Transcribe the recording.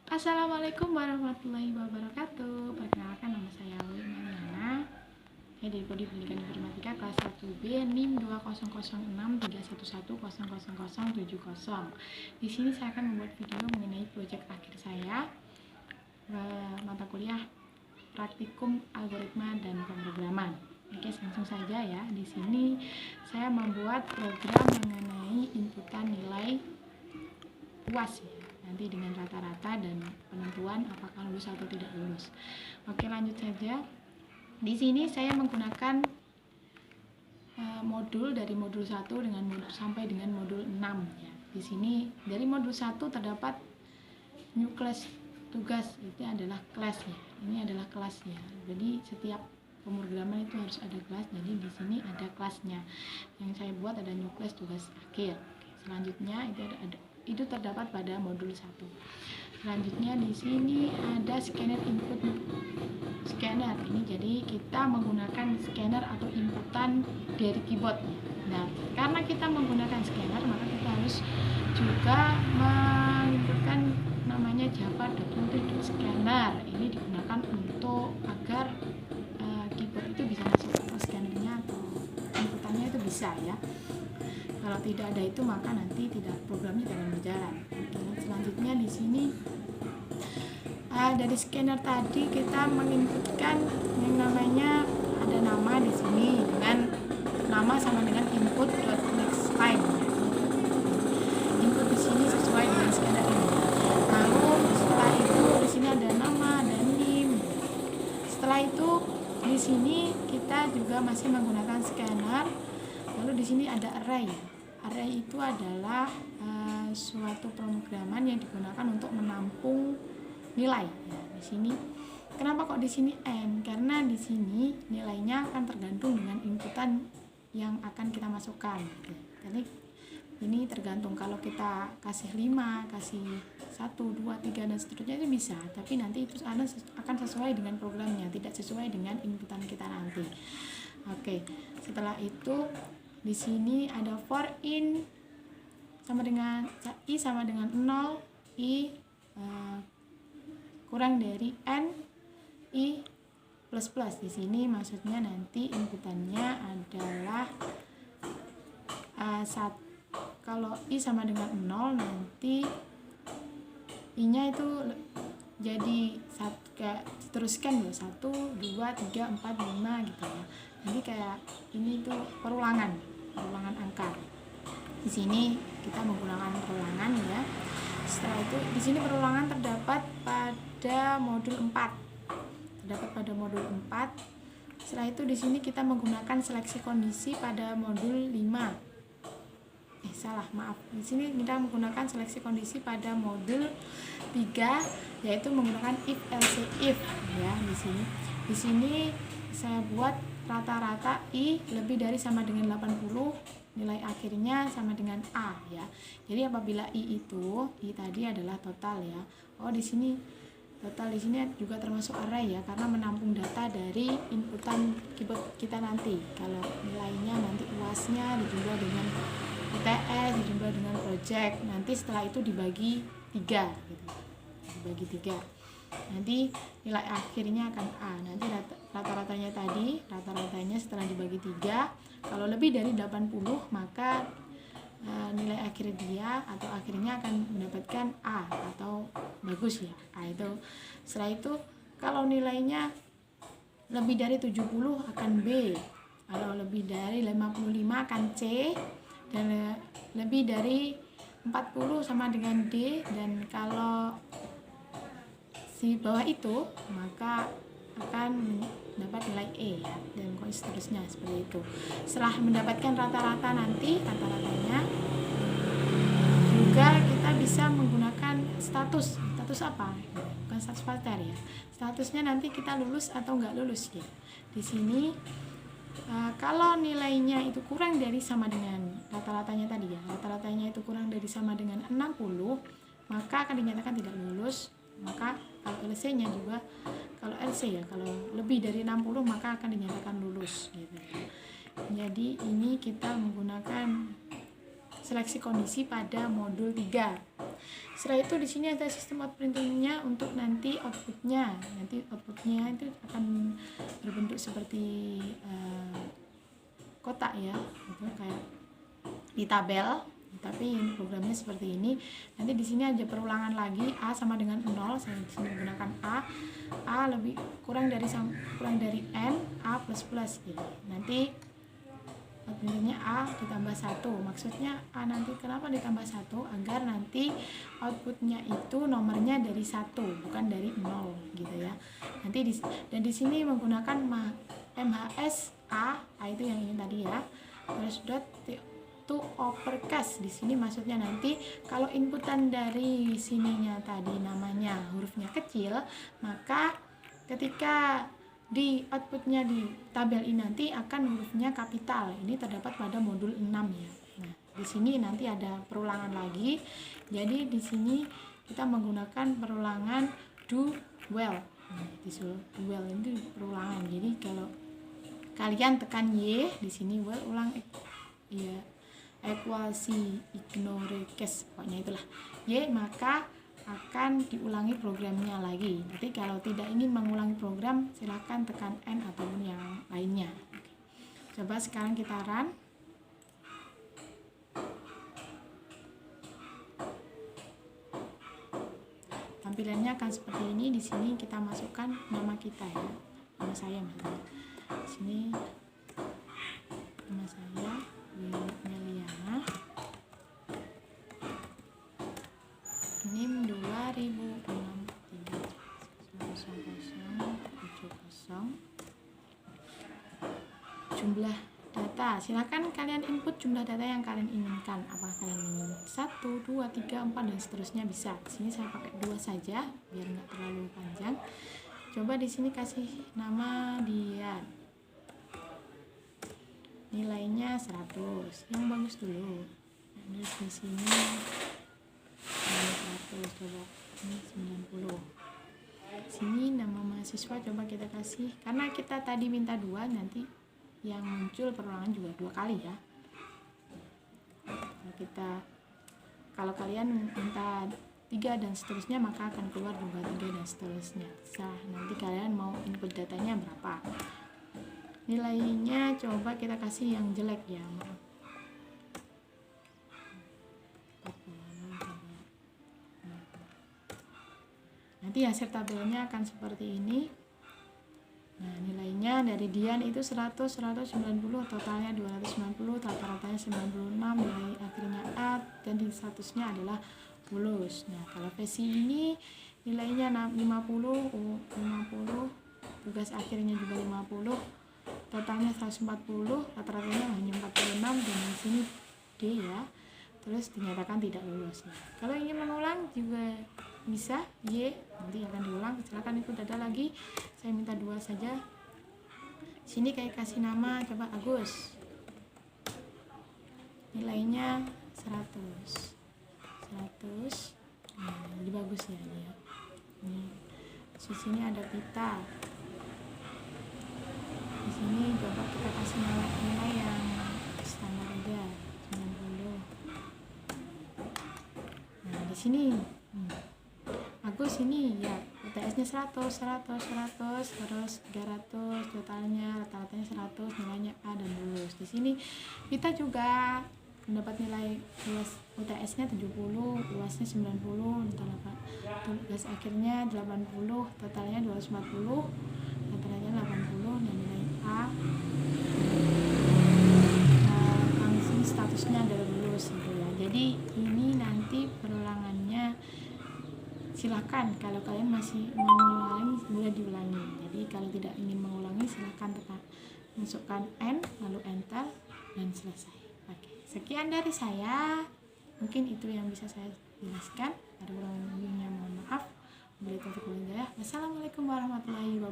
Assalamualaikum warahmatullahi wabarakatuh. Perkenalkan, nama saya Awi Mariana. Saya dari Prodi Pendidikan Informatika kelas 1B NIM 200631100070. Di sini saya akan membuat video mengenai proyek akhir saya, mata kuliah praktikum algoritma dan pemrograman. Oke, langsung saja ya. Di sini saya membuat program mengenai inputan nilai UAS ya, nanti dengan rata-rata dan penentuan apakah lulus atau tidak lulus. Oke, lanjut saja. Di sini saya menggunakan modul dari modul 1 sampai dengan modul 6 ya. Di sini dari modul 1 terdapat new class, tugas itu adalah kelas ya. Ini adalah kelasnya. Jadi setiap pemrograman itu harus ada kelas. Jadi di sini ada kelasnya. Yang saya buat ada new class tugas akhir. Oke, selanjutnya itu terdapat pada modul 1. Selanjutnya di sini ada scanner input. Scanner ini jadi kita menggunakan scanner atau inputan dari keyboard. Nah, karena kita menggunakan scanner, maka kita harus juga menginputkan namanya java.input.scanner. Ini digunakan untuk agar keyboard itu bisa masuk atau scannernya atau inputannya itu bisa ya. Kalau tidak ada itu maka nanti programnya tidak berjalan. Oke, selanjutnya di sini dari scanner tadi kita menginputkan yang namanya ada nama di sini dengan nama sama dengan input.nextLine. Input di sini sesuai dengan scanner ini. Lalu setelah itu di sini ada nama dan NIM. Setelah itu di sini kita juga masih menggunakan scanner. Lalu di sini ada array. Array itu adalah suatu pemrograman yang digunakan untuk menampung nilai. Ya, di sini kenapa kok di sini n? Karena di sini nilainya akan tergantung dengan inputan yang akan kita masukkan. Jadi ini tergantung, kalau kita kasih 5, kasih 1, 2, 3 dan seterusnya itu bisa, tapi nanti itu akan sesuai dengan programnya, tidak sesuai dengan inputan kita nanti. Oke, setelah itu di sini ada for in sama dengan i sama dengan 0, i kurang dari n, i plus plus. Di sini maksudnya nanti inputannya adalah kalau i sama dengan 0 nanti i-nya itu jadi teruskan ya 1, 2, 3, 4, 5 gitu ya. Jadi kayak ini tuh perulangan angka. Di sini kita menggunakan perulangan ya. Setelah itu di sini perulangan terdapat pada modul 4. Setelah itu di sini kita menggunakan seleksi kondisi pada modul 5. Di sini kita menggunakan seleksi kondisi pada modul 3, yaitu menggunakan if else if ya. Di sini saya buat rata-rata i lebih dari sama dengan 80, nilai akhirnya sama dengan a ya. Jadi apabila i tadi adalah total ya. Di sini total di sini juga termasuk array ya, karena menampung data dari inputan keyboard kita nanti. Kalau nilainya nanti UAS-nya dijumlah dengan ITS, dijumlah dengan project, nanti setelah itu dibagi 3 gitu. Dibagi 3. Nanti nilai akhirnya akan A. Nanti rata-ratanya setelah dibagi 3, kalau lebih dari 80 maka nilai akhir dia atau akhirnya akan mendapatkan A atau bagus ya. A itu. Setelah itu kalau nilainya lebih dari 70 akan B. Kalau lebih dari 55 akan C, dan lebih dari 40 sama dengan D, dan kalau si bawah itu maka akan dapat nilai E ya, dan seterusnya seperti itu. Setelah mendapatkan rata-rata nanti rata-ratanya juga kita bisa menggunakan status apa? Bukan status pater ya. Statusnya nanti kita lulus atau enggak lulus ya. Di sini kalau nilainya itu kurang dari sama dengan rata-ratanya tadi ya, rata-ratanya itu kurang dari sama dengan 60, maka akan dinyatakan tidak lulus. Maka kalau LC-nya juga, kalau LC ya, kalau lebih dari 60 maka akan dinyatakan lulus gitu. Jadi ini kita menggunakan seleksi kondisi pada modul 3. Setelah itu di sini ada sistem outprintingnya untuk nanti outputnya. Nanti outputnya itu akan berbentuk seperti kotak ya, gitu, kayak di tabel. Tapi programnya seperti ini. Nanti di sini ada perulangan lagi, A sama dengan 0. Saya di sini menggunakan A lebih kurang dari N, A plus plus gitu. Nanti outputnya A ditambah 1. Maksudnya A nanti kenapa ditambah 1? Agar nanti outputnya itu nomornya dari 1, bukan dari 0 gitu ya. Nanti dan di sini menggunakan MHS A itu yang ini tadi ya. Terus dot to overcast. Di sini maksudnya nanti kalau inputan dari sininya tadi namanya hurufnya kecil, maka ketika di outputnya di tabel ini nanti akan hurufnya kapital. Ini terdapat pada modul 6 ya. Nah, di sini nanti ada perulangan lagi. Jadi di sini kita menggunakan perulangan do well. Well itu perulangan. Jadi kalau kalian tekan Y di sini well ulang ya ekuasi ignore case pokoknya itulah Y, maka akan diulangi programnya lagi. Nanti kalau tidak ingin mengulangi program silahkan tekan N ataupun yang lainnya. Coba sekarang kita run. Tampilannya akan seperti ini. Di sini kita masukkan nama kita ya, nama saya misalnya. Di sini nama saya Meliana, NIM 2006 jumlah data. Silakan kalian input jumlah data yang kalian inginkan. Apakah kalian ingin 1, 2, 3, 4 dan seterusnya bisa. Di sini saya pakai 2 saja biar nggak terlalu panjang. Coba di sini kasih nama dia. Nilainya 100. Yang bagus dulu. Terus di sini 100, coba ini 90. Sini nama mahasiswa coba kita kasih, karena kita tadi minta 2, nanti yang muncul perulangan juga 2 kali ya. Kalau kalian minta 3 dan seterusnya, maka akan keluar juga 3 dan seterusnya. Nanti kalian mau input datanya berapa. Nilainya coba kita kasih yang jelek ya, maaf. Nanti hasil tabelnya akan seperti ini. Nah, nilainya dari Dian itu 100, 190, totalnya 290, rata-ratanya 96, nilai akhirnya A, dan di statusnya adalah lulus. Nah, kalau versi ini nilainya 50, tugas akhirnya juga 50, totalnya 140, rata-ratanya hanya 46, dan di sini D ya. Terus dinyatakan tidak lulus. Nah, kalau ingin mengulang juga bisa, Y nanti akan diulang. Silakan ikut data lagi. Saya minta 2 saja. Sini kayak kasih nama, coba Agus. Nilainya 100. Nah, jadi bagus ya dia. Ini di sini ada pita. Di sini coba kita kasih nilai yang standar aja, 90. Nah, di sini Agus ini ya UTS-nya 100, terus 300, totalnya rata-ratanya 100, nilainya A dan lulus. Di sini kita juga mendapat nilai UTS-nya 70, UAS-nya 90, tugas akhirnya 80, totalnya 240, rata-ratanya 80, dan nilai A. Langsung statusnya adalah lulus gitu ya. Jadi ini nanti perulangannya silakan, kalau kalian masih mengulangi boleh diulangi. Jadi kalau tidak ingin mengulangi silakan tekan masukkan N lalu enter dan selesai. Oke, sekian dari saya, mungkin itu yang bisa saya jelaskan. Ada kurang lebihnya mohon maaf. Wassalamualaikum warahmatullahi wabarakatuh.